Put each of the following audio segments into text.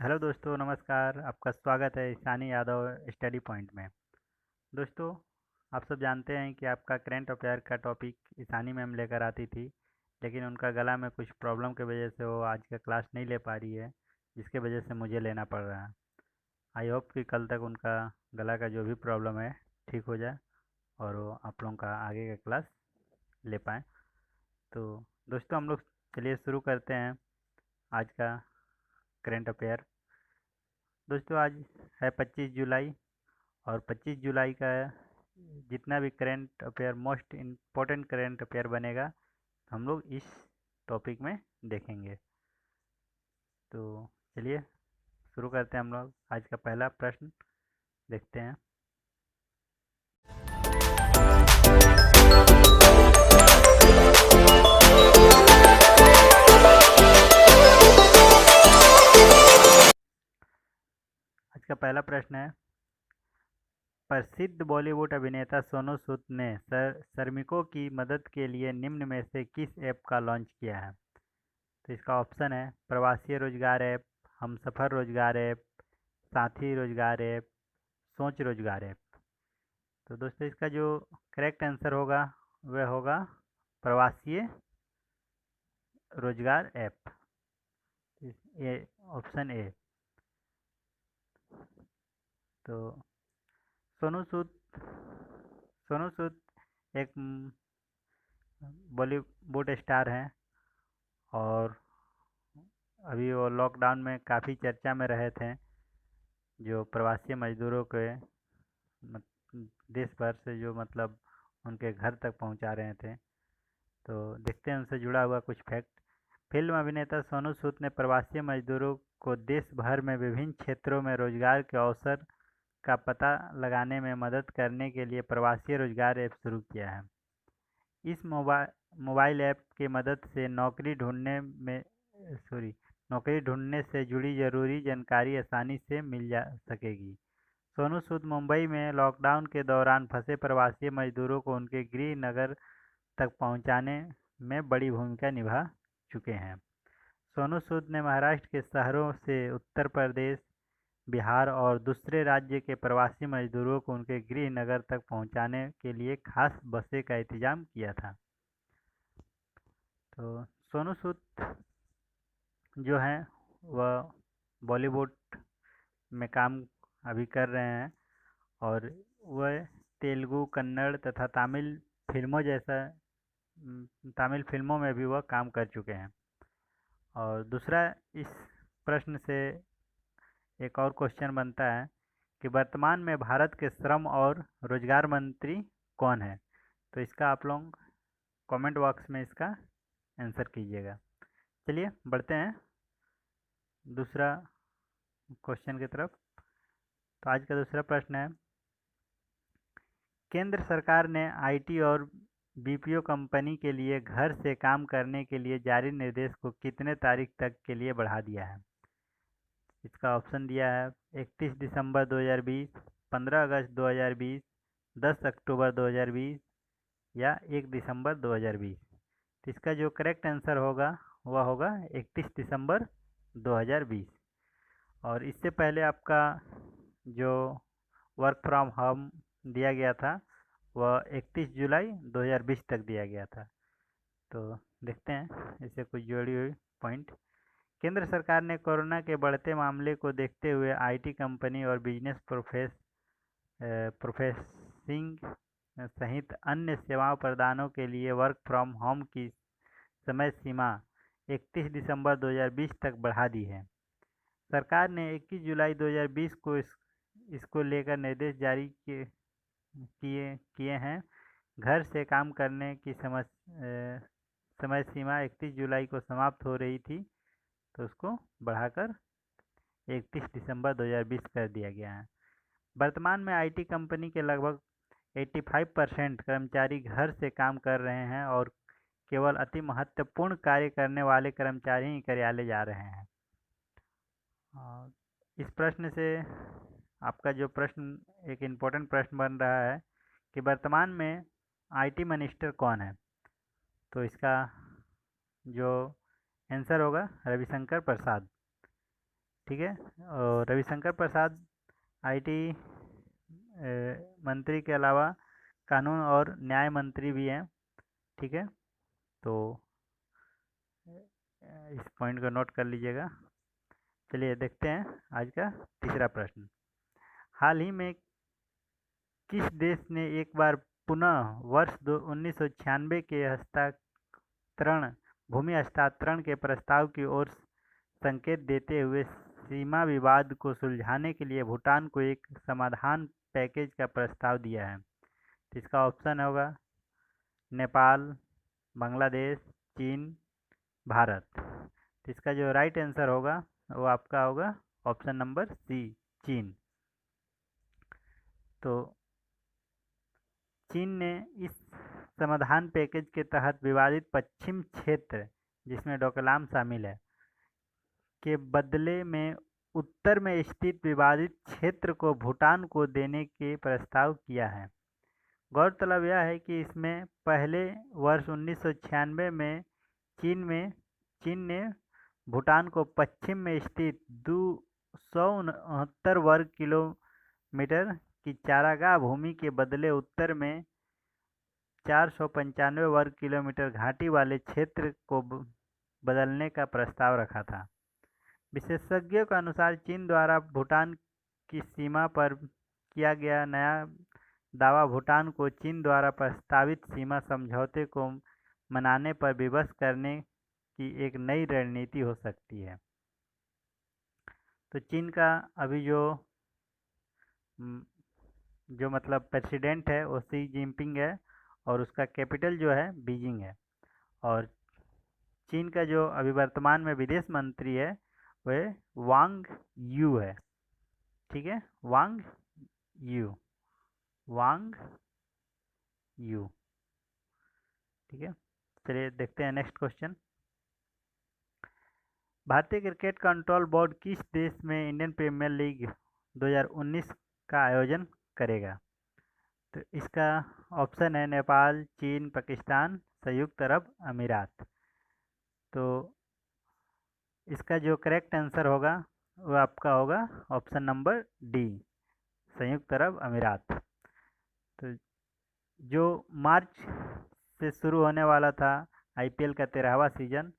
Hello दोस्तों, नमस्कार। आपका स्वागत है ईशानी यादव स्टडी पॉइंट में। दोस्तों, आप सब जानते हैं कि आपका करंट अफेयर का टॉपिक ईशानी मैम लेकर आती थी, लेकिन उनका गला में कुछ प्रॉब्लम की वजह से वो आज का क्लास नहीं ले पा रही है, जिसके वजह से मुझे लेना पड़ रहा है। आई होप कि कल तक उनका गला का जो भी प्रॉब्लम है ठीक हो जाए और वो आप लोगों का आगे का क्लास ले पाएँ। तो दोस्तों, हम लोग चलिए शुरू करते हैं आज का करंट अफेयर। दोस्तों, आज है 25 जुलाई, और 25 जुलाई का जितना भी current affair, most important current affair बनेगा, हम लोग इस टॉपिक में देखेंगे। तो चलिए शुरू करते हैं। हम लोग आज का पहला प्रश्न देखते हैं। आज का पहला प्रश्न है, प्रसिद्ध बॉलीवुड अभिनेता सोनू सूद ने श्रमिकों की मदद के लिए निम्न में से किस ऐप का लॉन्च किया है? तो इसका ऑप्शन है प्रवासी रोजगार ऐप, हमसफर रोजगार ऐप, साथी रोजगार ऐप, सोच रोजगार ऐप। तो दोस्तों, इसका जो करेक्ट आंसर होगा वह होगा प्रवासी रोजगार ऐप, ये ऑप्शन ए। तो सोनू सूद सोनू सूद एक बॉलीवुड स्टार हैं, और अभी वो लॉकडाउन में काफ़ी चर्चा में रहे थे, जो प्रवासी मजदूरों के देश भर से जो मतलब उनके घर तक पहुंचा रहे थे। तो देखते हैं उनसे जुड़ा हुआ कुछ फैक्ट। फिल्म अभिनेता सोनू सूद ने प्रवासी मजदूरों को देश भर में विभिन्न क्षेत्रों में रोजगार के अवसर का पता लगाने में मदद करने के लिए प्रवासी रोजगार ऐप शुरू किया है। इस मोबाइल ऐप की मदद से नौकरी ढूंढने से जुड़ी जरूरी जानकारी आसानी से मिल जा सकेगी। सोनू सूद मुंबई में लॉकडाउन के दौरान फंसे प्रवासी मजदूरों को उनके गृह नगर तक पहुंचाने में बड़ी भूमिका निभा चुके हैं। सोनू सूद ने महाराष्ट्र के शहरों से उत्तर प्रदेश, बिहार और दूसरे राज्य के प्रवासी मजदूरों को उनके गृह नगर तक पहुंचाने के लिए खास बसें का इंतजाम किया था। तो सोनू सूद जो हैं वह बॉलीवुड में काम अभी कर रहे हैं, और वह तेलुगु, कन्नड़ तथा तमिल फिल्मों में भी वह काम कर चुके हैं। और दूसरा, इस प्रश्न से एक और क्वेश्चन बनता है कि वर्तमान में भारत के श्रम और रोजगार मंत्री कौन है? तो इसका आप लोग कमेंट बॉक्स में इसका आंसर कीजिएगा। चलिए बढ़ते हैं दूसरा क्वेश्चन की तरफ। तो आज का दूसरा प्रश्न है, केंद्र सरकार ने आईटी और बीपीओ कंपनी के लिए घर से काम करने के लिए जारी निर्देश को कितने तारीख तक के लिए बढ़ा दिया है? इसका ऑप्शन दिया है 31 दिसंबर 2020, 15 अगस्त 2020, 10 अक्टूबर 2020 या 1 दिसंबर 2020। तो इसका जो करेक्ट आंसर होगा वह होगा 31 दिसंबर 2020। और इससे पहले आपका जो वर्क फ्रॉम होम दिया गया था वह 31 जुलाई 2020 तक दिया गया था। तो देखते हैं इससे कुछ जोड़ी हुई पॉइंट। केंद्र सरकार ने कोरोना के बढ़ते मामले को देखते हुए आईटी कंपनी और बिजनेस प्रोफेसिंग सहित अन्य सेवाओं प्रदानों के लिए वर्क फ्रॉम होम की समय सीमा 31 दिसंबर 2020 तक बढ़ा दी है। सरकार ने 21 जुलाई 2020 को इसको लेकर निर्देश जारी किए हैं। घर से काम करने की समय सीमा 31 जुलाई को समाप्त हो रही थी, तो उसको बढ़ाकर 31 दिसंबर 2020 कर दिया गया है। वर्तमान में आईटी कंपनी के लगभग 85% कर्मचारी घर से काम कर रहे हैं, और केवल अति महत्वपूर्ण कार्य करने वाले कर्मचारी ही कार्यालय जा रहे हैं। इस प्रश्न से आपका जो प्रश्न एक इम्पोर्टेंट प्रश्न बन रहा है कि वर्तमान में आईटी मिनिस्टर कौन है? तो इसका जो आंसर होगा रविशंकर प्रसाद। ठीक है। और रविशंकर प्रसाद आईटी मंत्री के अलावा कानून और न्याय मंत्री भी हैं। ठीक है, तो इस पॉइंट को नोट कर लीजिएगा। चलिए देखते हैं आज का तीसरा प्रश्न। हाल ही में किस देश ने एक बार पुनः वर्ष 1996 के हस्तांतरण भूमि हस्तांतरण के प्रस्ताव की ओर संकेत देते हुए सीमा विवाद को सुलझाने के लिए भूटान को एक समाधान पैकेज का प्रस्ताव दिया है? तो इसका ऑप्शन होगा नेपाल, बांग्लादेश, चीन, भारत। तो इसका जो राइट आंसर होगा वो आपका होगा ऑप्शन नंबर सी, चीन। तो चीन ने इस समाधान पैकेज के तहत विवादित पश्चिम क्षेत्र, जिसमें डोकलाम शामिल है, के बदले में उत्तर में स्थित विवादित क्षेत्र को भूटान को देने के प्रस्ताव किया है। गौरतलब यह है कि इसमें पहले वर्ष 1996 में चीन ने भूटान को पश्चिम में स्थित 269 वर्ग किलोमीटर की चारागाह भूमि के बदले उत्तर में 495 वर्ग किलोमीटर घाटी वाले क्षेत्र को बदलने का प्रस्ताव रखा था। विशेषज्ञों के अनुसार चीन द्वारा भूटान की सीमा पर किया गया नया दावा भूटान को चीन द्वारा प्रस्तावित सीमा समझौते को मनाने पर विवश करने की एक नई रणनीति हो सकती है। तो चीन का अभी जो मतलब प्रेसिडेंट है वो शी जिनपिंग है, और उसका कैपिटल जो है बीजिंग है। और चीन का जो अभी वर्तमान में विदेश मंत्री है वह वांग यू है। ठीक है, वांग यू। ठीक है, चलिए देखते हैं नेक्स्ट क्वेश्चन। भारतीय क्रिकेट कंट्रोल बोर्ड किस देश में इंडियन प्रीमियर लीग 2019 का आयोजन करेगा? तो इसका ऑप्शन है नेपाल, चीन, पाकिस्तान, संयुक्त अरब अमीरात। तो इसका जो करेक्ट आंसर होगा वो आपका होगा ऑप्शन नंबर डी, संयुक्त अरब अमीरात। तो जो मार्च से शुरू होने वाला था आईपीएल का 13वां सीजन,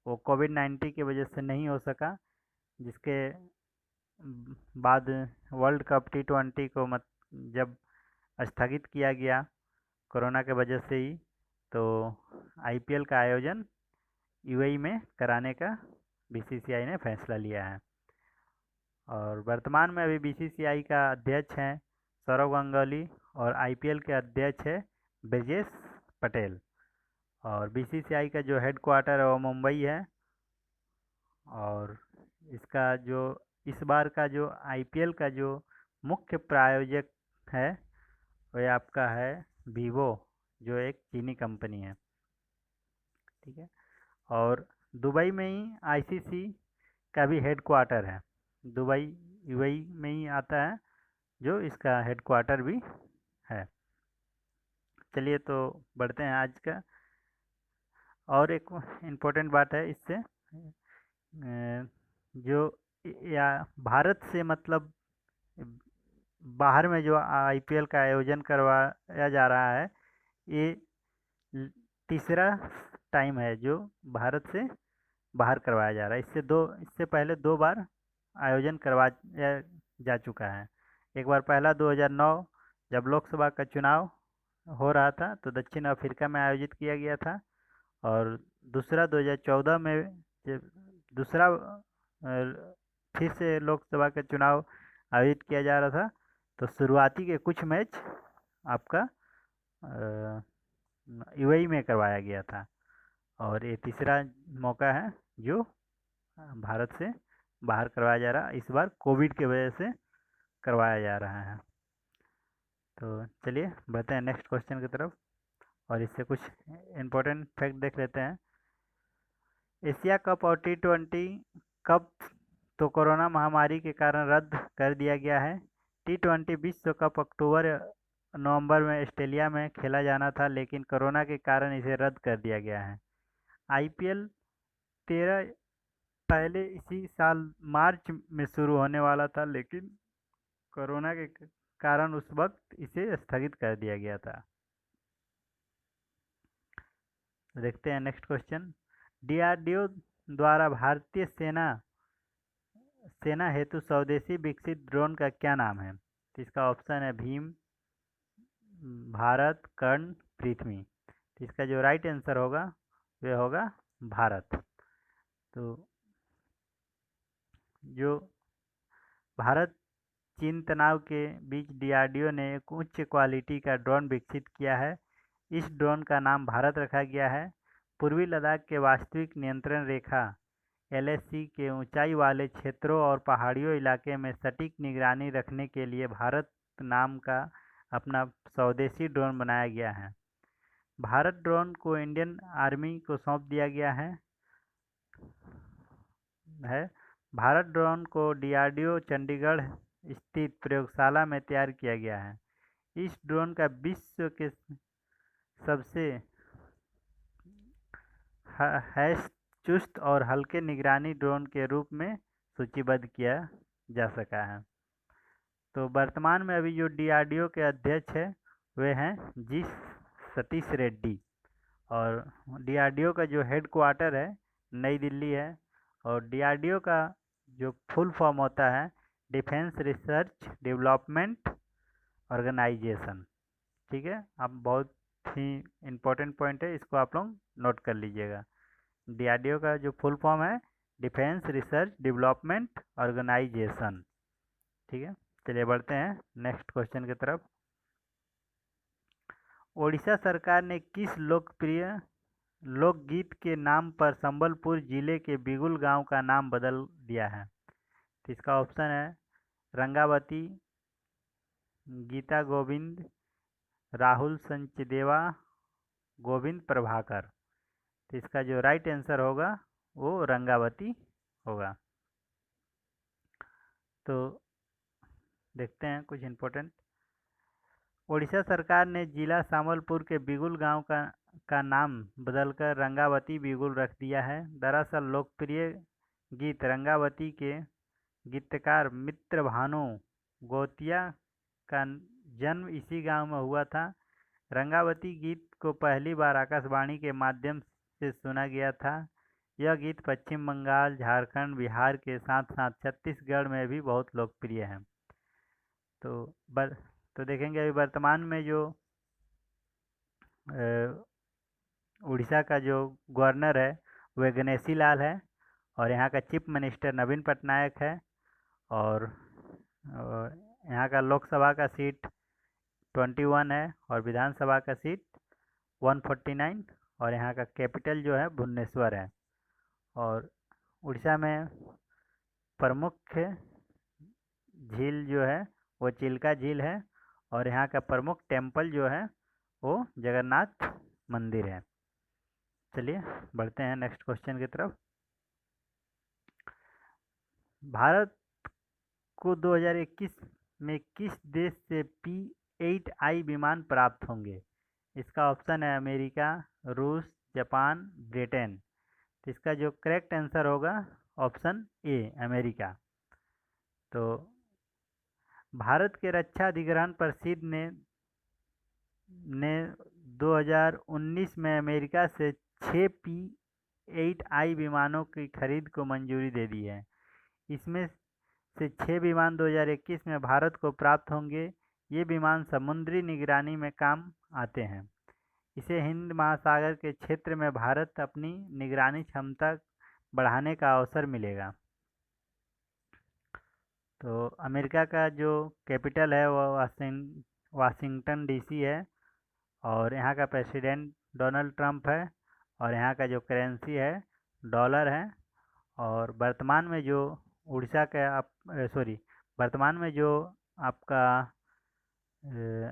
वो कोविड-19 की वजह से नहीं हो सका, जिसके बाद वर्ल्ड कप T20 को जब स्थगित किया गया कोरोना के वजह से ही, तो आईपीएल का आयोजन यूएई में कराने का बीसीसीआई ने फैसला लिया है। और वर्तमान में अभी बीसीसीआई का अध्यक्ष हैं सौरव गांगुली, और आईपीएल के अध्यक्ष है ब्रजेश पटेल। और बीसीसीआई का जो हेडक्वार्टर है वो मुंबई है। और इसका जो इस बार का जो आईपीएल का जो मुख्य प्रायोजक है वह आपका है वीवो, जो एक चीनी कंपनी है। ठीक है, और दुबई में ही आईसीसी का भी हेडक्वार्टर है। दुबई यूएई में ही आता है जो इसका हेडक्वार्टर भी है। चलिए तो बढ़ते हैं आज का। और एक इम्पोर्टेंट बात है इससे, जो या भारत से मतलब बाहर में जो आईपीएल का आयोजन करवाया जा रहा है, ये तीसरा टाइम है जो भारत से बाहर करवाया जा रहा है। इससे पहले 2 बार आयोजन करवाया जा चुका है। एक बार पहला 2009 जब लोकसभा का चुनाव हो रहा था तो दक्षिण अफ्रीका में आयोजित किया गया था, और दूसरा 2014 में जब दूसरा फिर से लोकसभा का चुनाव आयोजित किया जा रहा था, तो शुरुआती के कुछ मैच आपका यूएई में करवाया गया था। और ये तीसरा मौका है जो भारत से बाहर करवाया जा रहा है, इस बार कोविड की वजह से करवाया जा रहा है। तो चलिए बढ़ते हैं नेक्स्ट क्वेश्चन की तरफ, और इससे कुछ इम्पोर्टेंट फैक्ट देख लेते हैं। एशिया कप और T20 कप तो कोरोना महामारी के कारण रद्द कर दिया गया है। T20 विश्व कप अक्टूबर-नवंबर में ऑस्ट्रेलिया में खेला जाना था, लेकिन कोरोना के कारण इसे रद्द कर दिया गया है। आईपीएल 13 पहले इसी साल मार्च में शुरू होने वाला था, लेकिन कोरोना के कारण उस वक्त इसे स्थगित कर दिया गया था। देखते हैं नेक्स्ट क्वेश्चन। डीआरडीओ द्वारा भारतीय सेना हेतु स्वदेशी विकसित ड्रोन का क्या नाम है? तो इसका ऑप्शन है भीम, भारत, कर्ण, पृथ्वी। तो इसका जो राइट आंसर होगा वह होगा भारत। तो जो भारत चीन तनाव के बीच डीआरडीओ ने एक उच्च क्वालिटी का ड्रोन विकसित किया है। इस ड्रोन का नाम भारत रखा गया है। पूर्वी लद्दाख के वास्तविक नियंत्रण रेखा एलएसी के ऊंचाई वाले क्षेत्रों और पहाड़ियों इलाके में सटीक निगरानी रखने के लिए भारत नाम का अपना स्वदेशी ड्रोन बनाया गया भारत ड्रोन को इंडियन आर्मी को सौंप दिया गया है। भारत ड्रोन को डीआरडीओ चंडीगढ़ स्थित प्रयोगशाला में तैयार किया गया है। इस ड्रोन का विश्व के सबसे चुस्त और हल्के निगरानी ड्रोन के रूप में सूचीबद्ध किया जा सका है। तो वर्तमान में अभी जो डीआरडीओ के अध्यक्ष हैं वे हैं जी सतीश रेड्डी, और डीआरडीओ का जो हेड क्वार्टर है नई दिल्ली है, और डीआरडीओ का जो फुल फॉर्म होता है डिफेंस रिसर्च डेवलपमेंट ऑर्गेनाइजेशन। ठीक है, अब बहुत ही इम्पोर्टेंट पॉइंट है, इसको आप लोग नोट कर लीजिएगा। डीआरडीओ का जो फुल फॉर्म है डिफेंस रिसर्च डेवलपमेंट ऑर्गेनाइजेशन। ठीक है, चलिए बढ़ते हैं नेक्स्ट क्वेश्चन की तरफ। ओडिशा सरकार ने किस लोकप्रिय लोकगीत के नाम पर संबलपुर जिले के बिगुल गांव का नाम बदल दिया है? तो इसका ऑप्शन है रंगावती, गीता गोविंद, राहुल संचदेवा, गोविंद प्रभाकर। तो इसका जो राइट आंसर होगा वो रंगावती होगा। तो देखते हैं कुछ इम्पोर्टेंट। ओडिशा सरकार ने जिला संबलपुर के बिगुल गांव का नाम बदलकर रंगावती बिगुल रख दिया है। दरअसल लोकप्रिय गीत रंगावती के गीतकार मित्र भानु गोतिया का जन्म इसी गांव में हुआ था। रंगावती गीत को पहली बार आकाशवाणी के माध्यम से सुना गया था। यह गीत पश्चिम बंगाल, झारखंड, बिहार के साथ साथ छत्तीसगढ़ में भी बहुत लोकप्रिय है। तो देखेंगे अभी वर्तमान में जो उड़ीसा का जो गवर्नर है वह गणेशी लाल है, और यहाँ का चीफ मिनिस्टर नवीन पटनायक है, और यहाँ का लोकसभा का सीट 21 है और विधानसभा का सीट 149, और यहाँ का कैपिटल जो है भुवनेश्वर है। और उड़ीसा में प्रमुख झील जो है वो चिल्का झील है, और यहाँ का प्रमुख टेम्पल जो है वो जगन्नाथ मंदिर है। चलिए बढ़ते हैं नेक्स्ट क्वेश्चन की तरफ। भारत को 2021 में किस देश से P-8I विमान प्राप्त होंगे? इसका ऑप्शन है अमेरिका, रूस, जापान, ब्रिटेन। तो इसका जो करेक्ट आंसर होगा ऑप्शन ए अमेरिका। तो भारत के रक्षा अधिग्रहण परिषद ने 2019 में अमेरिका से 6 P-8I विमानों की खरीद को मंजूरी दे दी है। इसमें से 6 विमान 2021 में भारत को प्राप्त होंगे। ये विमान समुद्री निगरानी में काम आते हैं। इसे हिंद महासागर के क्षेत्र में भारत अपनी निगरानी क्षमता बढ़ाने का अवसर मिलेगा। तो अमेरिका का जो कैपिटल है वो वाशिंगटन डीसी है, और यहाँ का प्रेसिडेंट डोनाल्ड ट्रंप है, और यहाँ का जो करेंसी है डॉलर है। और वर्तमान में जो उड़ीसा का वर्तमान में जो आपका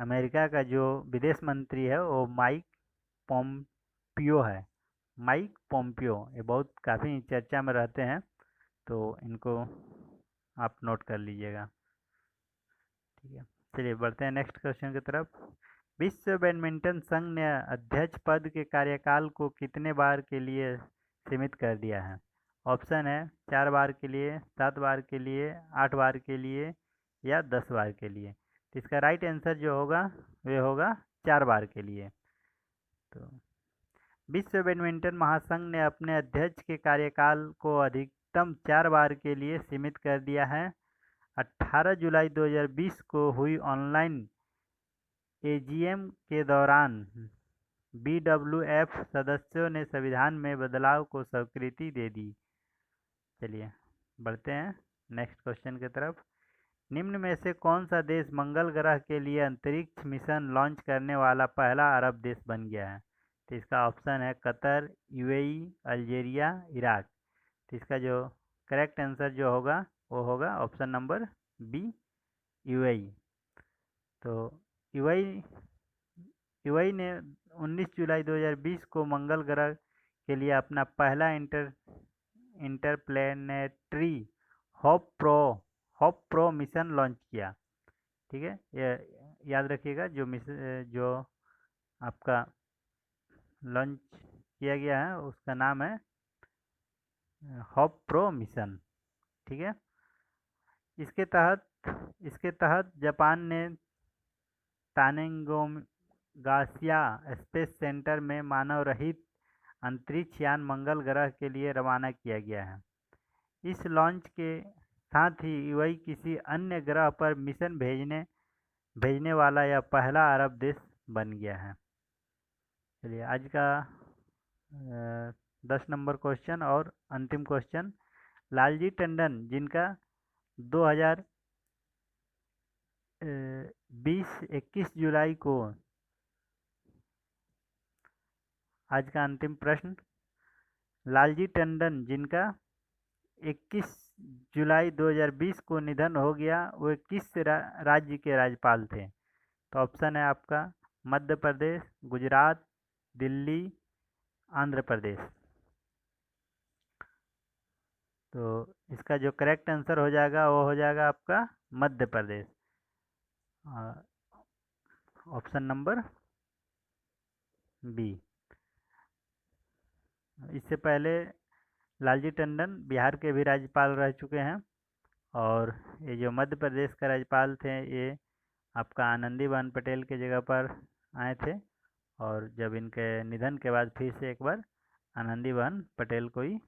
अमेरिका का जो विदेश मंत्री है वो माइक पोम्पियो है। माइक पोम्पियो ये बहुत काफ़ी चर्चा में रहते हैं, तो इनको आप नोट कर लीजिएगा। ठीक है, चलिए बढ़ते हैं नेक्स्ट क्वेश्चन की तरफ। विश्व बैडमिंटन संघ ने अध्यक्ष पद के कार्यकाल को कितने बार के लिए सीमित कर दिया है? ऑप्शन है 4 बार के लिए, 7 बार के लिए, 8 बार के लिए या 10 बार के लिए। तो इसका राइट आंसर जो होगा वे होगा 4 बार के लिए। तो विश्व बैडमिंटन महासंघ ने अपने अध्यक्ष के कार्यकाल को अधिकतम 4 बार के लिए सीमित कर दिया है। 18 जुलाई 2020 को हुई ऑनलाइन एजीएम के दौरान बीडब्ल्यूएफ सदस्यों ने संविधान में बदलाव को स्वीकृति दे दी। चलिए बढ़ते हैं नेक्स्ट क्वेश्चन की तरफ। निम्न में से कौन सा देश मंगल ग्रह के लिए अंतरिक्ष मिशन लॉन्च करने वाला पहला अरब देश बन गया है? तो इसका ऑप्शन है कतर, यूएई, अल्जीरिया, इराक। तो इसका जो करेक्ट आंसर जो होगा वो होगा ऑप्शन नंबर बी, यूएई। तो यूएई यूएई ने 19 जुलाई 2020 को मंगल ग्रह के लिए अपना पहला interplanetary hope pro mission launch किया। ठीक है, ये याद रखिएगा, जो आपका लॉन्च किया गया है उसका नाम है होप प्रो मिशन। ठीक है, इसके तहत जापान ने तानेंगोंगासिया स्पेस सेंटर में मानव रहित अंतरिक्ष यान मंगल ग्रह के लिए रवाना किया गया है। इस लॉन्च के साथ ही यूएई किसी अन्य ग्रह पर मिशन भेजने वाला यह पहला अरब देश बन गया है। चलिए आज का 10 नंबर क्वेश्चन और अंतिम क्वेश्चन। लालजी टंडन जिनका 21 जुलाई को, आज का अंतिम प्रश्न, लालजी टंडन जिनका 21 जुलाई 2020 को निधन हो गया, वे किस राज्य के राज्यपाल थे? तो ऑप्शन है आपका मध्य प्रदेश, गुजरात, दिल्ली, आंध्र प्रदेश। तो इसका जो करेक्ट आंसर हो जाएगा वो हो जाएगा आपका Madhya Pradesh, option number B. इससे पहले लालजी टंडन बिहार के भी राज्यपाल रह चुके हैं, और ये जो मध्य प्रदेश का राज्यपाल थे ये आपका आनंदीबेन पटेल के जगह पर आए थे, और जब इनके निधन के बाद फिर से एक बार आनंदीबेन पटेल को ही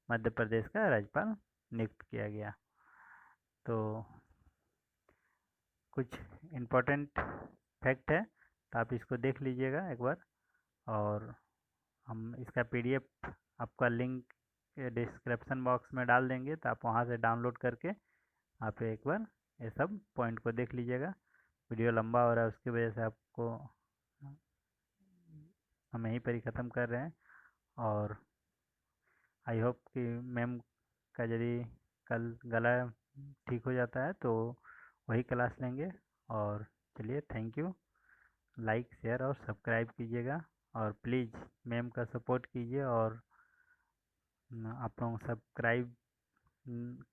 मध्य प्रदेश का राज्यपाल नियुक्त किया गया। तो कुछ इम्पोर्टेंट फैक्ट है, तो आप इसको देख लीजिएगा एक बार, और हम इसका पीडीएफ आपका लिंक डिस्क्रिप्शन बॉक्स में डाल देंगे, तो आप वहाँ से डाउनलोड करके आप एक बार ये सब पॉइंट को देख लीजिएगा। वीडियो लंबा हो रहा है उसकी वजह से आपको हम यहीं पर ही ख़त्म कर रहे हैं, और आई होप कि मैम का यदि कल गला ठीक हो जाता है तो वही क्लास लेंगे। और चलिए, थैंक यू। लाइक, शेयर और सब्सक्राइब कीजिएगा, और प्लीज़ मैम का सपोर्ट कीजिए। और आप लोग सब्सक्राइब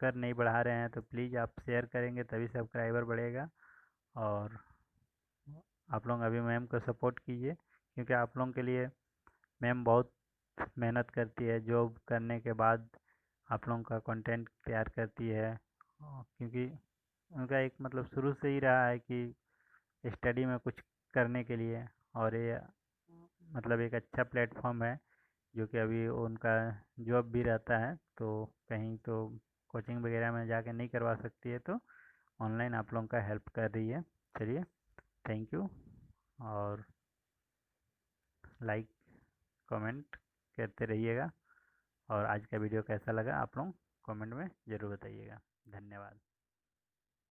कर नहीं बढ़ा रहे हैं तो प्लीज़ आप शेयर करेंगे तभी सब्सक्राइबर बढ़ेगा। और आप लोग अभी मैम को सपोर्ट कीजिए, क्योंकि आप लोगों के लिए मैम बहुत मेहनत करती है, जॉब करने के बाद आप लोगों का कंटेंट तैयार करती है, क्योंकि उनका एक मतलब शुरू से ही रहा है कि स्टडी में कुछ करने के लिए, और ये मतलब एक अच्छा प्लेटफॉर्म है, जो कि अभी उनका जॉब भी रहता है तो कहीं तो कोचिंग वगैरह में जाके नहीं करवा सकती है, तो ऑनलाइन आप लोगों का हेल्प कर रही है। चलिए, थैंक यू, और लाइक कमेंट करते रहिएगा। और आज का वीडियो कैसा लगा आप लोग कमेंट में ज़रूर बताइएगा। धन्यवाद।